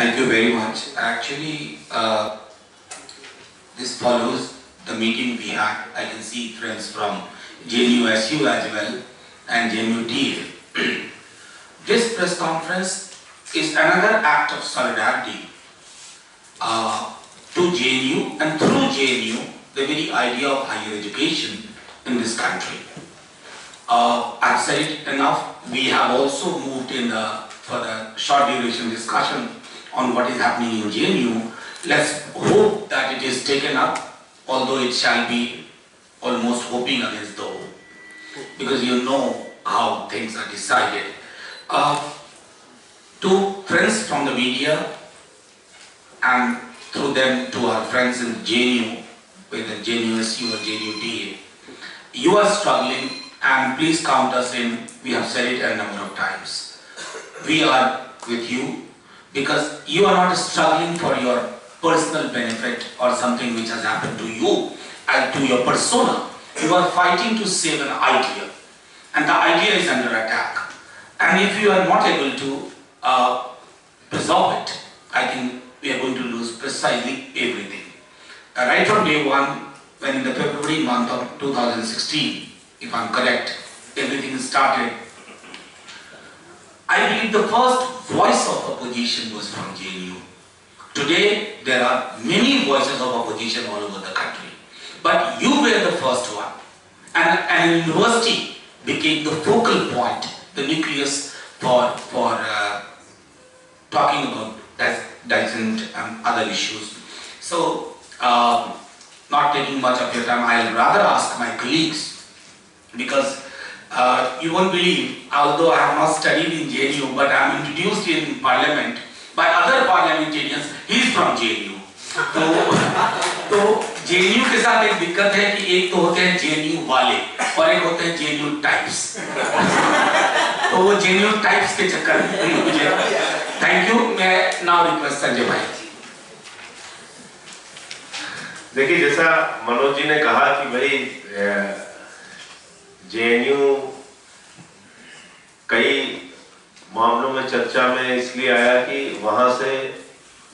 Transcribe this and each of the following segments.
Thank you very much. Actually, this follows the meeting we had. I can see friends from JNU SU as well and JNU TA. This press conference is another act of solidarity to JNU and through JNU, the very idea of higher education in this country. I've said it enough. We have also moved in for the short duration discussion on what is happening in JNU. Let's hope that it is taken up, although it shall be almost hoping against the hope, because you know how things are decided. To friends from the media and through them to our friends in JNU, whether JNU SU or JNU TA, you are struggling, and please count us in. We have said it a number of times. We are with you because you are not struggling for your personal benefit or something which has happened to you and to your persona. You are fighting to save an idea, and the idea is under attack. And if you are not able to preserve it, I think we are going to lose precisely everything. Right from day one, when in the February month of 2016, if I'm correct, everything started, I believe the first voice of opposition was from JNU. Today, there are many voices of opposition all over the country. But you were the first one. And an university became the focal point, the nucleus for talking about decent and other issues. So, not taking much of your time, I'll rather ask my colleagues, because you won't believe, although I have not studied in JNU, but I am introduced in parliament by other parliamentarians. He is from JNU. तो JNU के साथ एक दिक्कत है कि एक तो होते हैं JNU वाले और एक होते हैं JNU टाइप्स. तो वो JNU टाइप्स के चक्कर में मुझे थैंक यू. मैं नाउ रिक्वेस्ट संजय भाई. देखिए, जैसा मनोज जी ने कहा कि भाई JNU कई मामलों में चर्चा में इसलिए आया कि वहां से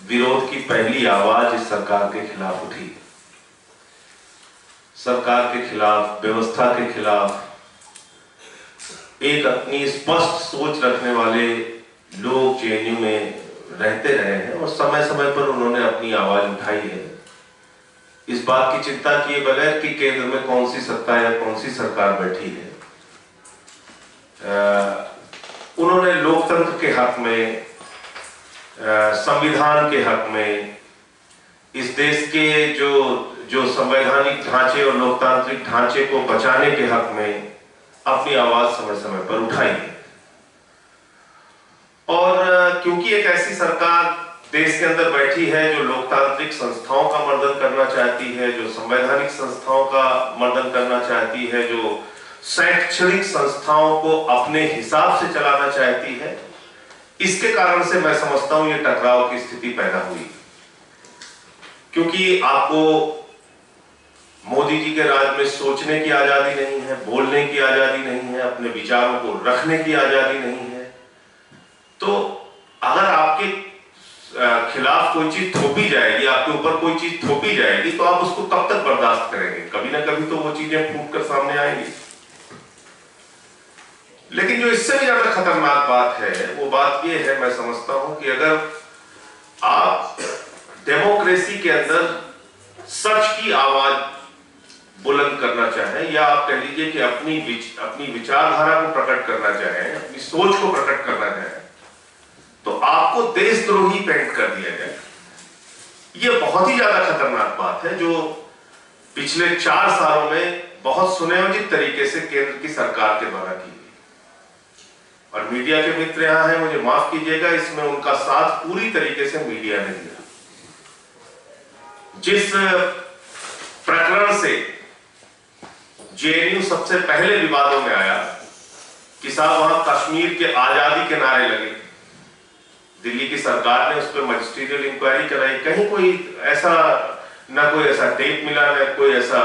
विरोध की पहली आवाज इस सरकार के खिलाफ उठी. सरकार के खिलाफ, व्यवस्था के खिलाफ एक अपनी स्पष्ट सोच रखने वाले लोग JNU में रहते रहे हैं और समय समय पर उन्होंने अपनी आवाज उठाई है. इस बात की चिंता किए बगैर कि केंद्र में कौन सी सत्ता या कौन सी सरकार बैठी है, उन्होंने लोकतंत्र के हक में, संविधान के हक में, इस देश के जो संवैधानिक ढांचे और लोकतांत्रिक ढांचे को बचाने के हक में अपनी आवाज समय समय पर उठाई है. और क्योंकि एक ऐसी सरकार देश के अंदर बैठी है जो लोकतांत्रिक संस्थाओं का मर्दन करना चाहती है, जो संवैधानिक संस्थाओं का मर्दन करना चाहती है, जो शैक्षणिक संस्थाओं को अपने हिसाब से चलाना चाहती है, इसके कारण से मैं समझता हूं ये टकराव की स्थिति पैदा हुई. क्योंकि आपको मोदी जी के राज में सोचने की आजादी नहीं है, बोलने की आजादी नहीं है, अपने विचारों को रखने की आजादी नहीं है. तो अगर आपके खिलाफ कोई चीज थोपी जाएगी, आपके ऊपर कोई चीज थोपी जाएगी, तो आप उसको कब तक बर्दाश्त करेंगे? कभी ना कभी तो वो चीजें फूट कर सामने आएंगी. लेकिन जो इससे भी ज्यादा खतरनाक बात है, वो बात ये है, मैं समझता हूं कि अगर आप डेमोक्रेसी के अंदर सच की आवाज बुलंद करना चाहें, या आप कह लीजिए कि अपनी विचारधारा को प्रकट करना चाहें, अपनी सोच को प्रकट करना चाहें, तो आपको देशद्रोही पेंट कर दिया जाए. यह बहुत ही ज्यादा खतरनाक बात है जो पिछले 4 सालों में बहुत सुनियोजित तरीके से केंद्र की सरकार के द्वारा की गई. और मीडिया के मित्र यहां हैं, मुझे माफ कीजिएगा, इसमें उनका साथ पूरी तरीके से मीडिया ने दिया. जिस प्रकरण से JNU सबसे पहले विवादों में आया कि साहब वहां कश्मीर के आजादी के नारे लगे, दिल्ली की सरकार ने उस पर मजिस्ट्रियल इंक्वायरी कराई. कहीं कोई ऐसा, ना कोई ऐसा टेप मिला, ना कोई ऐसा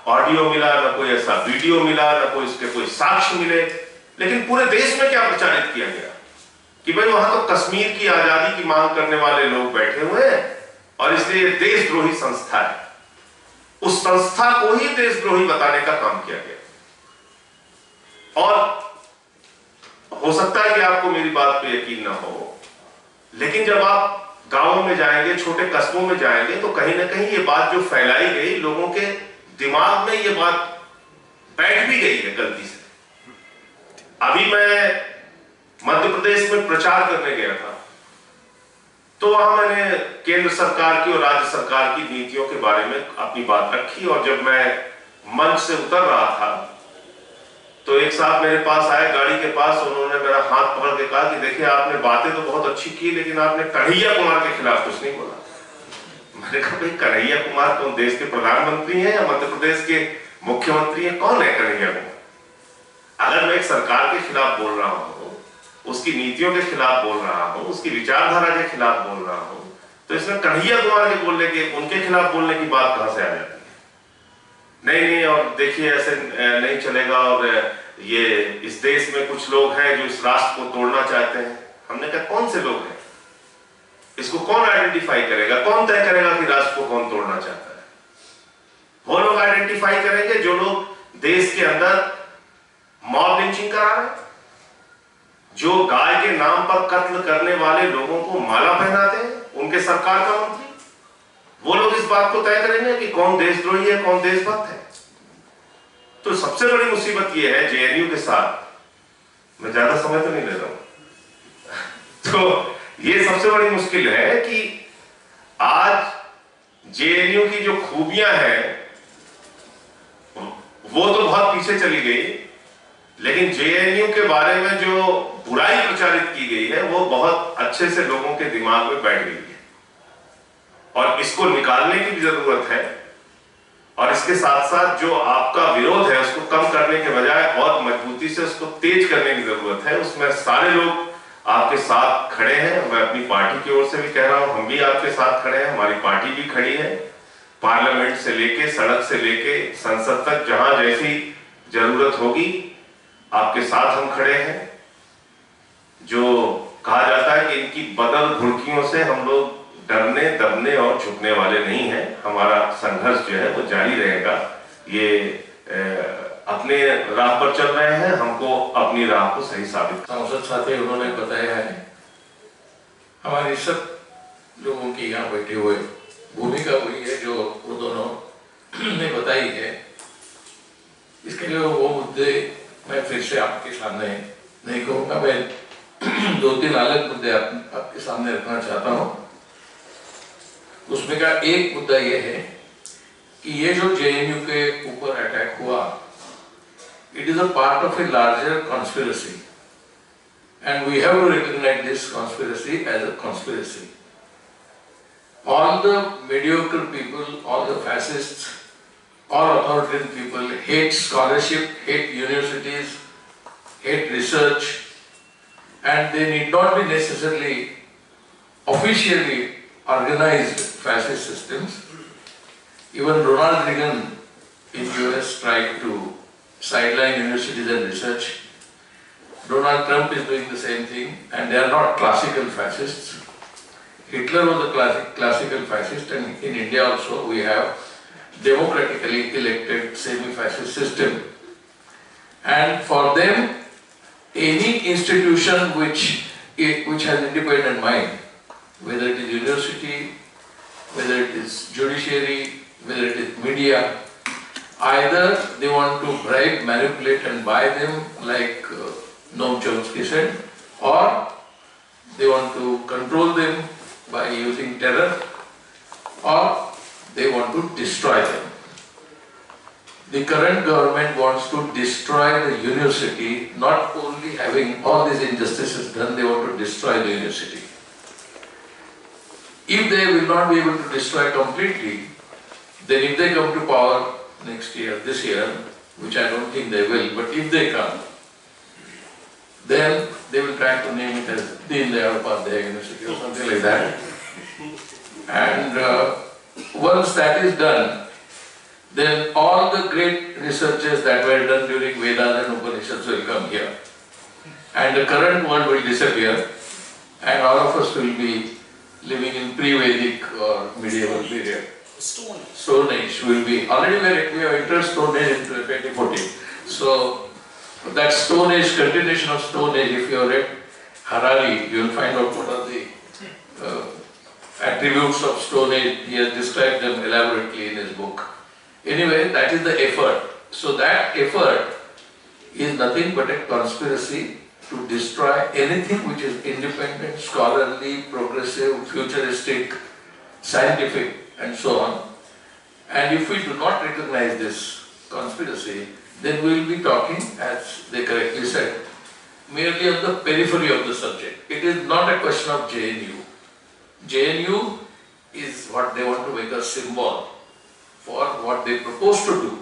ऑडियो मिला, ना कोई ऐसा वीडियो मिला, ना कोई इसके कोई साक्ष्य मिले. लेकिन पूरे देश में क्या प्रचारित किया गया कि भाई वहां तो कश्मीर की आजादी की मांग करने वाले लोग बैठे हुए हैं और इसलिए देशद्रोही संस्था है। उस संस्था को ही देशद्रोही बताने का काम किया गया। और हो सकता है कि आपको मेरी बात पे यकीन ना हो, लेकिन जब आप गांवों में जाएंगे, छोटे कस्बों में जाएंगे, तो कहीं ना कहीं ये बात जो फैलाई गई, लोगों के दिमाग में ये बात बैठ भी गई है गलती से। अभी मैं मध्य प्रदेश में प्रचार करने गया था, तो वहां मैंने केंद्र सरकार की और राज्य सरकार की नीतियों के बारे में अपनी बात रखी। और जब मैं मंच से उतर रहा था, तो एक साहब मेरे पास आए गाड़ी के पास, उन्होंने मेरा हाथ पकड़ के कहा कि देखिए आपने बातें तो बहुत अच्छी की, लेकिन आपने कन्हैया कुमार के खिलाफ कुछ नहीं बोला। मैंने कहा भाई कन्हैया कुमार कौन, देश के प्रधानमंत्री हैं या मध्य प्रदेश के मुख्यमंत्री हैं, कौन है कन्हैया कुमार? अगर मैं एक सरकार के खिलाफ बोल रहा हूं, उसकी नीतियों के खिलाफ बोल रहा हूं, उसकी विचारधारा के खिलाफ बोल रहा हूं, तो इसमें कन्हैया कुमार के बोलने के, उनके खिलाफ बोलने की बात कहां से आ जाती है? नहीं, और देखिए ऐसे नहीं चलेगा, और ये इस देश में कुछ लोग हैं जो इस राष्ट्र को तोड़ना चाहते हैं। हमने कहा कौन से लोग हैं? इसको कौन आइडेंटिफाई करेगा, कौन तय करेगा कि राष्ट्र को कौन तोड़ना चाहता है? वो लोग आइडेंटिफाई करेंगे जो लोग देश के अंदर मॉब लिंचिंग करा रहे हैं, जो गाय के नाम पर कत्ल करने वाले लोगों को माला पहनाते हैं, उनके सरकार का मंत्री, वो लोग इस बात को तय करेंगे कि कौन देशद्रोही है, कौन देशभक्त है। तो सबसे बड़ी मुसीबत ये है जेएनयू के साथ, मैं ज्यादा समय तो नहीं ले रहा हूं, तो ये सबसे बड़ी मुश्किल है कि आज जेएनयू की जो खूबियां हैं वो तो बहुत पीछे चली गई, लेकिन जेएनयू के बारे में जो बुराई प्रचारित की गई है वो बहुत अच्छे से लोगों के दिमाग में बैठ गई है, और इसको निकालने की भी जरूरत है। और इसके साथ साथ जो आपका विरोध है उसको कम करने के बजाय और मजबूती से उसको तेज करने की जरूरत है। उसमें सारे लोग आपके साथ खड़े हैं। मैं अपनी पार्टी की ओर से भी कह रहा हूं, हम भी आपके साथ खड़े हैं, हमारी पार्टी भी खड़ी है। पार्लियामेंट से लेके, सड़क से लेके संसद तक, जहां जैसी जरूरत होगी आपके साथ हम खड़े हैं। जो कहा जाता है कि इनकी बदल भुड़कियों से हम लोग डरने, दबने और झुकने वाले नहीं हैं। हमारा संघर्ष जो है वो जारी रहेगा। ये अपने राह पर चल रहे हैं, हमको अपनी राह को सही साबित। सांसद साथी उन्होंने बताया है, हमारी सब लोगों की यहाँ बैठे हुए भूमिका हुई है जो वो दोनों ने बताई है। इसके लिए वो मुद्दे मैं फिर से आपके सामने नहीं कहूँगा, मैं दो तीन अलग मुद्दे आपके सामने रखना चाहता हूँ। उसमें का एक मुद्दा ये है कि ये जो जेएनयू के ऊपर अटैक हुआ, it is a part of a larger conspiracy, and we have to recognize this conspiracy as a conspiracy. All the mediocre people, all the fascists, all authoritarian people hate scholarship, hate universities, hate research, and they need not be necessarily officially organized fascist systems. Even Ronald Reagan in US tried to sideline universities and research. Donald Trump is doing the same thing, and they are not classical fascists. Hitler was a classical fascist, and in India also we have democratically elected semi-fascist system. And for them, any institution which has independent mind, whether it is university, whether it is judiciary, whether it is media, either they want to bribe, manipulate and buy them like Noam Chomsky said, or they want to control them by using terror, or they want to destroy them. The current government wants to destroy the university, not only having all these injustices done, they want to destroy the university. If they will not be able to destroy completely, then if they come to power next year, this year, which I don't think they will, but if they come, then they will try to name it as Deen Dayal Upadhyaya University or something like that. And once that is done, then all the great researches that were done during Vedas and Upanishads will come here. And the current world will disappear, and all of us will be living in pre-Vedic or medieval period. Stone Age will be, already we have entered Stone Age in 2014. So that Stone Age, continuation of Stone Age, if you have read Harari, you will find out what are the attributes of Stone Age. He has described them elaborately in his book. Anyway, that is the effort. So that effort is nothing but a conspiracy to destroy anything which is independent, scholarly, progressive, futuristic, scientific, and so on. And if we do not recognize this conspiracy, then we will be talking, as they correctly said, merely on the periphery of the subject. It is not a question of JNU. JNU is what they want to make a symbol for what they propose to do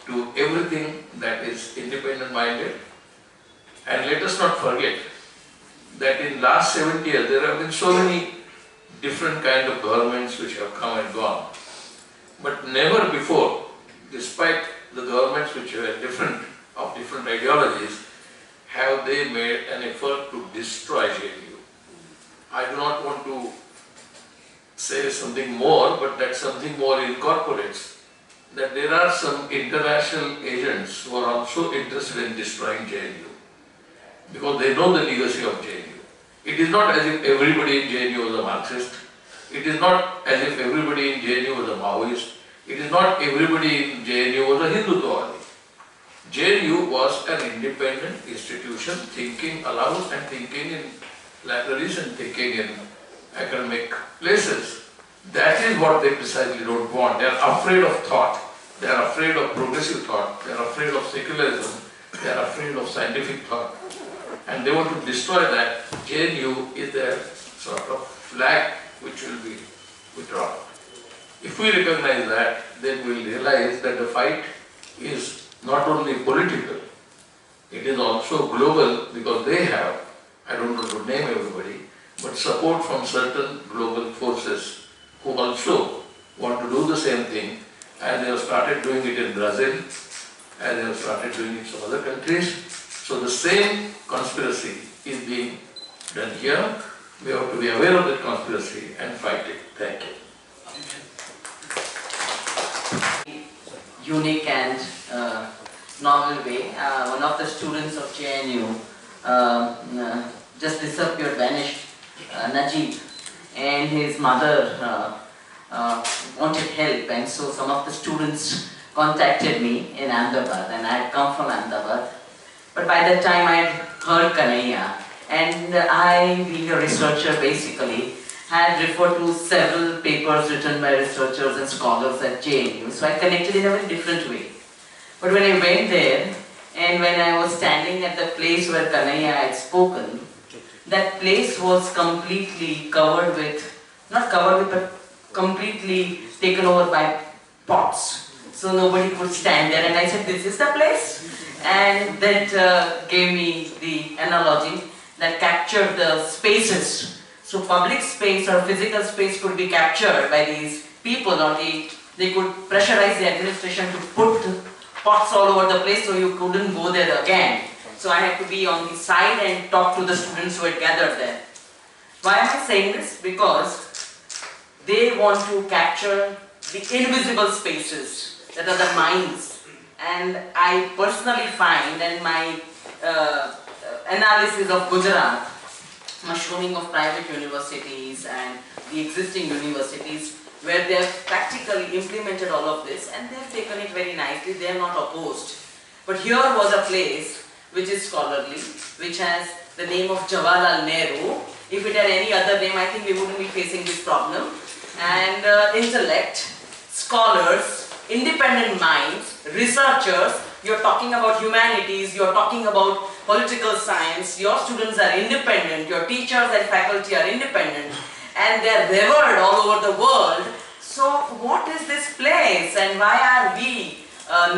to everything that is independent-minded. And let us not forget that in last 70 years there have been so many different kind of governments which have come and gone. But never before, despite the governments which were different, of different ideologies, have they made an effort to destroy JNU. I do not want to say something more, but that something more incorporates that there are some international agents who are also interested in destroying JNU because they know the legacy of JNU. It is not as if everybody in JNU was a Marxist. It is not as if everybody in JNU was a Maoist. It is not everybody in JNU was a Hindutva. JNU was an independent institution thinking aloud and thinking in libraries and thinking in academic places. That is what they precisely don't want. They are afraid of thought. They are afraid of progressive thought. They are afraid of secularism. They are afraid of scientific thought. And they want to destroy that. JNU is their sort of flag which will be withdrawn. If we recognize that, then we will realize that the fight is not only political, it is also global because they have, I don't want to name everybody, but support from certain global forces who also want to do the same thing, and they have started doing it in Brazil, and they have started doing it in some other countries. So the same conspiracy is being done here. We have to be aware of that conspiracy and fight it. Thank you. Unique and novel way. One of the students of JNU just disappeared, vanished, Najib, and his mother wanted help, and so some of the students contacted me in Ahmedabad, and I had come from Ahmedabad. But by that time I had heard Kanhaiya, and I, being a researcher basically, had referred to several papers written by researchers and scholars at JNU, so I connected in a very different way. But when I went there, and when I was standing at the place where Kanhaiya had spoken, that place was completely covered with, not covered with, but completely taken over by pots. So nobody could stand there, and I said, this is the place? And that gave me the analogy that captured the spaces. So public space or physical space could be captured by these people, or they could pressurize the administration to put pots all over the place so you couldn't go there again. So I had to be on the side and talk to the students who had gathered there. Why am I saying this? Because they want to capture the invisible spaces that are the minds. And I personally find, and my analysis of Gujarat, mushrooming of private universities and the existing universities, where they have practically implemented all of this and they have taken it very nicely, they are not opposed. But here was a place which is scholarly, which has the name of Jawaharlal Nehru. If it had any other name, I think we wouldn't be facing this problem. And intellect, scholars, independent minds, researchers, you're talking about humanities, you're talking about political science, your students are independent, your teachers and faculty are independent, and they're revered all over the world. So what is this place, and why are we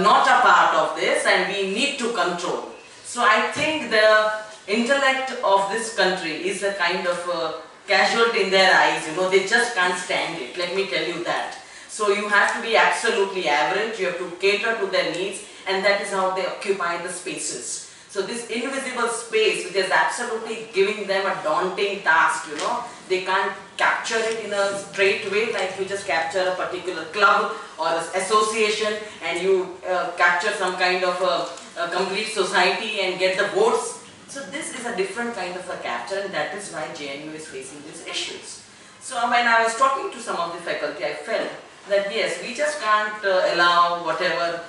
not a part of this, and we need to control? So I think the intellect of this country is a kind of casualty in their eyes, they just can't stand it, let me tell you that. So you have to be absolutely average, you have to cater to their needs, and that is how they occupy the spaces. So this invisible space, which is absolutely giving them a daunting task, you know, they can't capture it in a straight way like you just capture a particular club or an association and you capture some kind of a complete society and get the votes. So this is a different kind of a capture, and that is why JNU is facing these issues. So when I was talking to some of the faculty, I felt that yes, we just can't allow whatever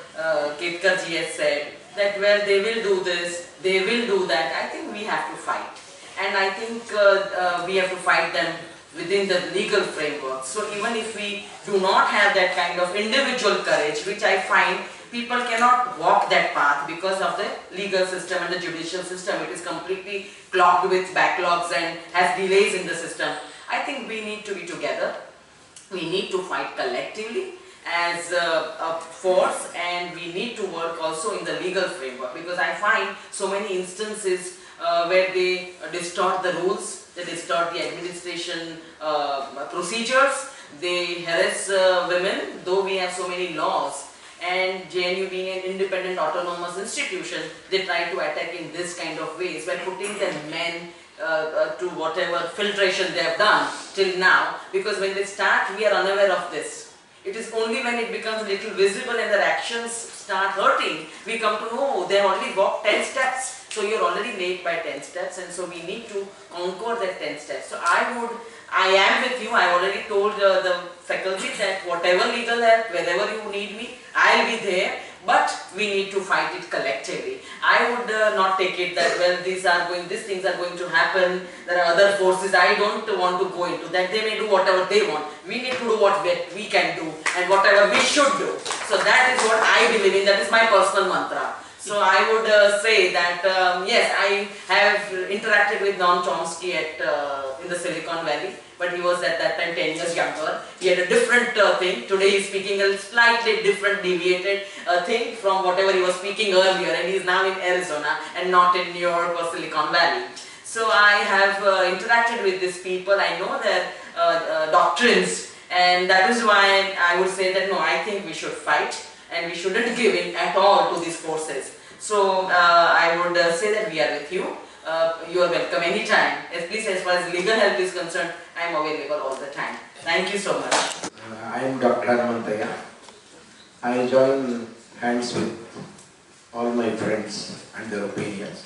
Ketkar ji has said, that well, they will do this, they will do that. I think we have to fight, and I think we have to fight them within the legal framework. So even if we do not have that kind of individual courage, which I find people cannot walk that path because of the legal system and the judicial system, it is completely clogged with backlogs and has delays in the system. I think we need to be together. We need to fight collectively as a force, and we need to work also in the legal framework, because I find so many instances where they distort the rules, they distort the administration procedures, they harass women, though we have so many laws. And JNU being an independent autonomous institution, they try to attack in this kind of ways by putting the men to whatever filtration they have done till now, because when they start we are unaware of this. It is only when it becomes a little visible and their actions start hurting, we come to know they have already walked 10 steps. So you are already late by 10 steps, and so we need to conquer that 10 steps. So I am with you. I already told the faculty that whatever legal help, wherever you need me, I will be there. But we need to fight it collectively. I would not take it that, well, these things are going to happen, there are other forces. I don't want to go into that. They may do whatever they want. We need to do what we can do and whatever we should do. So that is what I believe in. That is my personal mantra. So I would say that yes, I have interacted with Noam Chomsky in the Silicon Valley, but he was at that time 10 years younger. He had a different thing. Today he is speaking a slightly different, deviated thing from whatever he was speaking earlier, and he is now in Arizona and not in New York or Silicon Valley. So I have interacted with these people. I know their doctrines, and that is why I would say that no, I think we should fight and we shouldn't give in at all to these forces. So I would say that we are with you. You are welcome anytime. Please, as far as legal help is concerned, I am available all the time. Thank you so much. I am Dr. Hanumantaya. I join hands with all my friends and their opinions.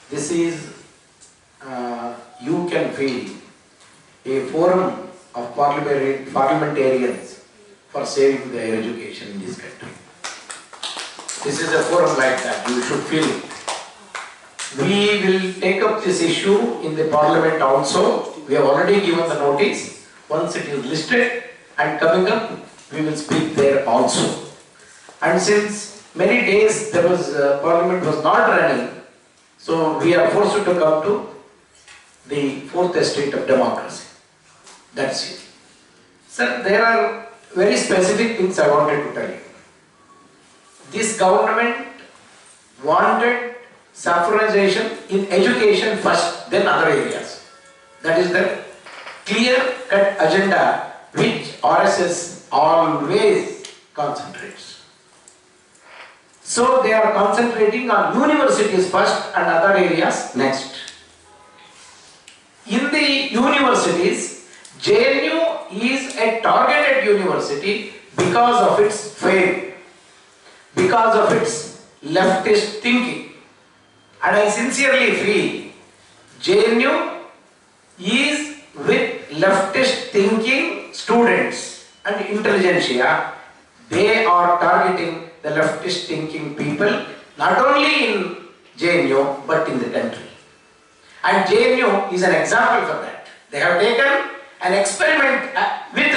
This is, you can feel, a forum of parliamentarians for saving their education in this country. This is a forum like that, you should feel it. We will take up this issue in the parliament also. We have already given the notice. Once it is listed and coming up, we will speak there also. And since many days there was parliament was not running, so we are forced to come to the fourth estate of democracy. That's it. Sir, there are very specific things I wanted to tell you. This government wanted saffronization in education first, then other areas. That is the clear-cut agenda which RSS always concentrates. So they are concentrating on universities first and other areas next. In the universities, JNU is a targeted university because of its fame, because of its leftist thinking. And I sincerely feel JNU is with leftist thinking students and intelligentsia. They are targeting the leftist thinking people not only in JNU but in the country. And JNU is an example for that. They have taken an experiment with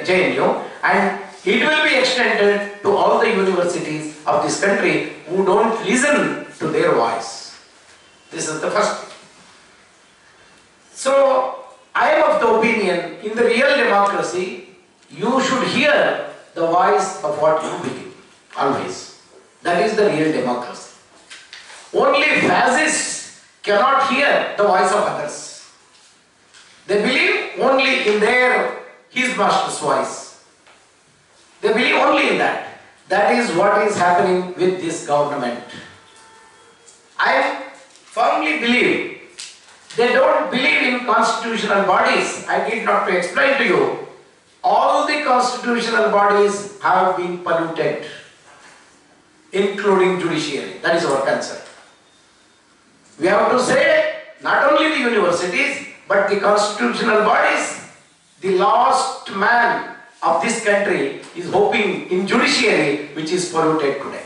JNU, and it will be extended to all the universities of this country who don't listen to their voice. This is the first thing. So, I am of the opinion, in the real democracy, you should hear the voice of what you believe, always. That is the real democracy. Only fascists cannot hear the voice of others. They believe only in his master's voice. They believe only in that. That is what is happening with this government. I firmly believe they don't believe in constitutional bodies. I need not to explain to you. All the constitutional bodies have been polluted, including judiciary. That is our concern. We have to say not only the universities, but the constitutional bodies. The last man of this country is hoping in judiciary, which is polluted today.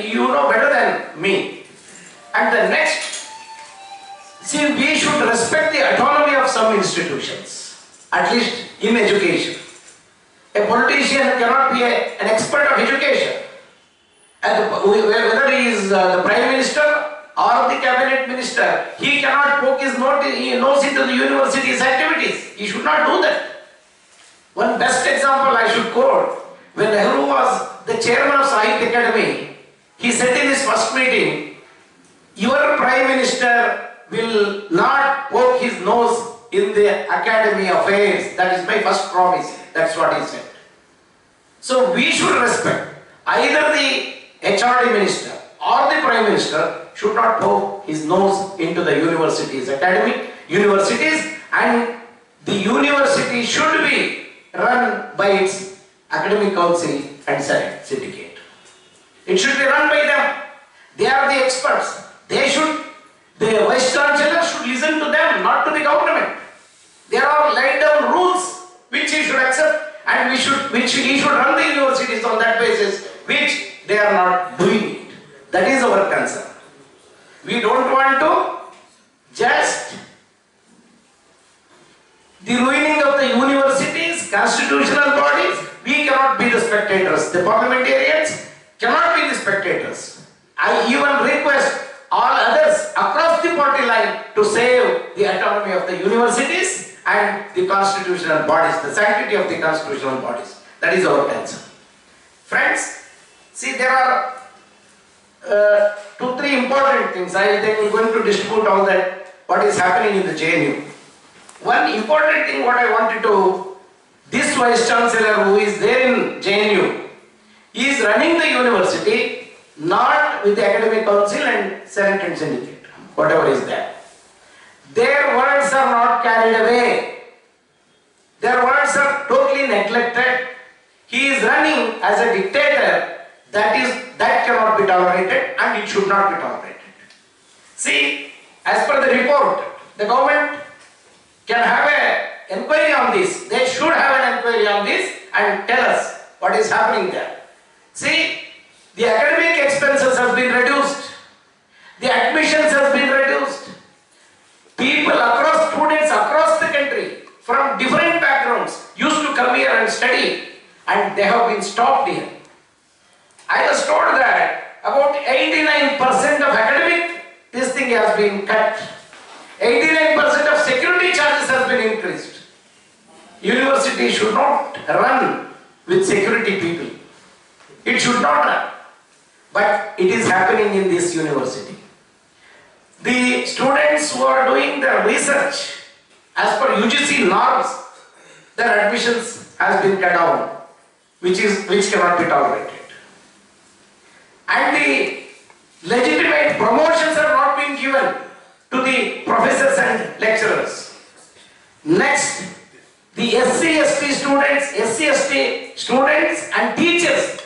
You know better than me. And the next, see, we should respect the autonomy of some institutions, at least in education. A politician cannot be an expert of education. And whether he is the Prime Minister or the Cabinet Minister, he cannot poke his nose into the university's activities. He should not do that. One best example I should quote, when Nehru was the chairman of Sahitya Academy, he said in his first meeting, your Prime Minister will not poke his nose in the academy affairs. That is my first promise. That's what he said. So we should respect either the HRD minister or the Prime Minister should not poke his nose into the universities, academic universities, and the university should be run by its academic council and syndicate. It should be run by them. They are the experts. The Vice Chancellor should listen to them, not to the government. There are laid down rules which he should accept, and which he should run the universities on that basis, which they are not doing it. That is our concern. We don't want to just the ruining of the universities, constitutional bodies. We cannot be the spectators. The parliamentarians cannot be the spectators. I even request all others across the party line to save the autonomy of the universities and the constitutional bodies, the sanctity of the constitutional bodies. That is our concern. Friends, see, there are 2-3 important things. I am going to distribute all that, what is happening in the JNU. One important thing what I wanted to, this Vice Chancellor who is there in JNU, he is running the university not with the academic council and senate and syndicate, whatever is there. Their words are not carried away. Their words are totally neglected. He is running as a dictator. That cannot be tolerated, and it should not be tolerated. See, as per the report, the government can have an inquiry on this. They should have an inquiry on this and tell us what is happening there. See, the academic expenses have been reduced. The admissions have been reduced. People across, students across the country from different backgrounds used to come here and study, and they have been stopped here. I was told that about 89% of academic, this thing has been cut. 89% of security charges has been increased. University should not run with security people. It should not run. But it is happening in this university. The students who are doing their research as per UGC norms, their admissions has been cut down, which cannot be tolerated. And the legitimate promotions are not being given to the professors and lecturers. Next, the SC/ST students and teachers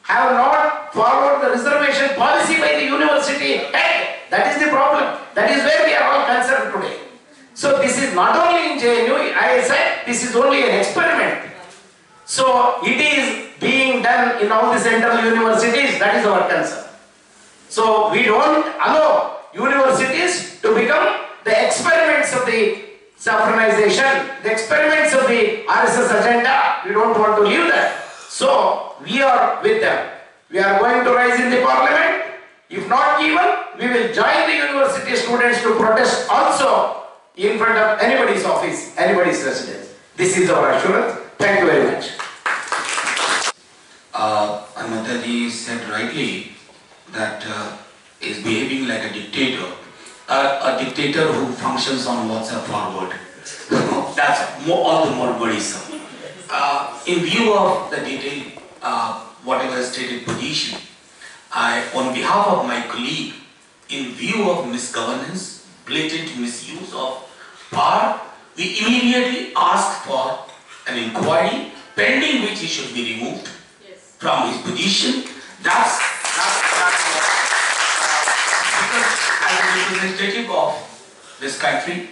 have not followed the reservation policy by the university head. That is the problem. That is where we are all concerned today. So this is not only in JNU, I said this is only an experiment. So it is being done in all the central universities. That is our concern. So we don't allow universities to become the experiments of the saffronization, the experiments of the RSS agenda. We don't want to leave that. So we are with them. We are going to rise in the parliament. If not given, we will join the university students to protest also in front of anybody's office, anybody's residence. This is our assurance. Thank you very much. Anmataji said rightly that is behaving like a dictator. A dictator who functions on WhatsApp forward. That's all the more worrisome. In view of the detailed, whatever stated position, on behalf of my colleague, in view of misgovernance, blatant misuse of power, we immediately asked for an inquiry, pending which he should be removed from his position. That's what, because as a representative of this country,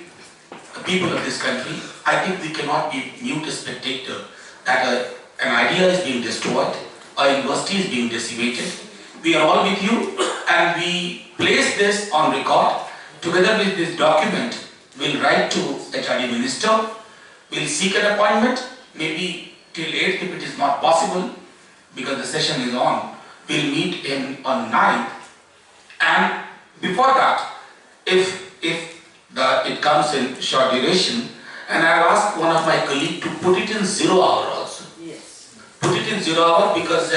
the people of this country, I think we cannot be mute spectator that an idea is being destroyed, a university is being decimated. We are all with you, and we place this on record. Together with this document, we'll write to HRD Minister, we'll seek an appointment, maybe till 8th if it is not possible, because the session is on. We'll meet on 9th, and before that, if it comes in short duration, and I'll ask one of my colleagues to put it in 0 hour also. Yes. Put it in 0 hour, because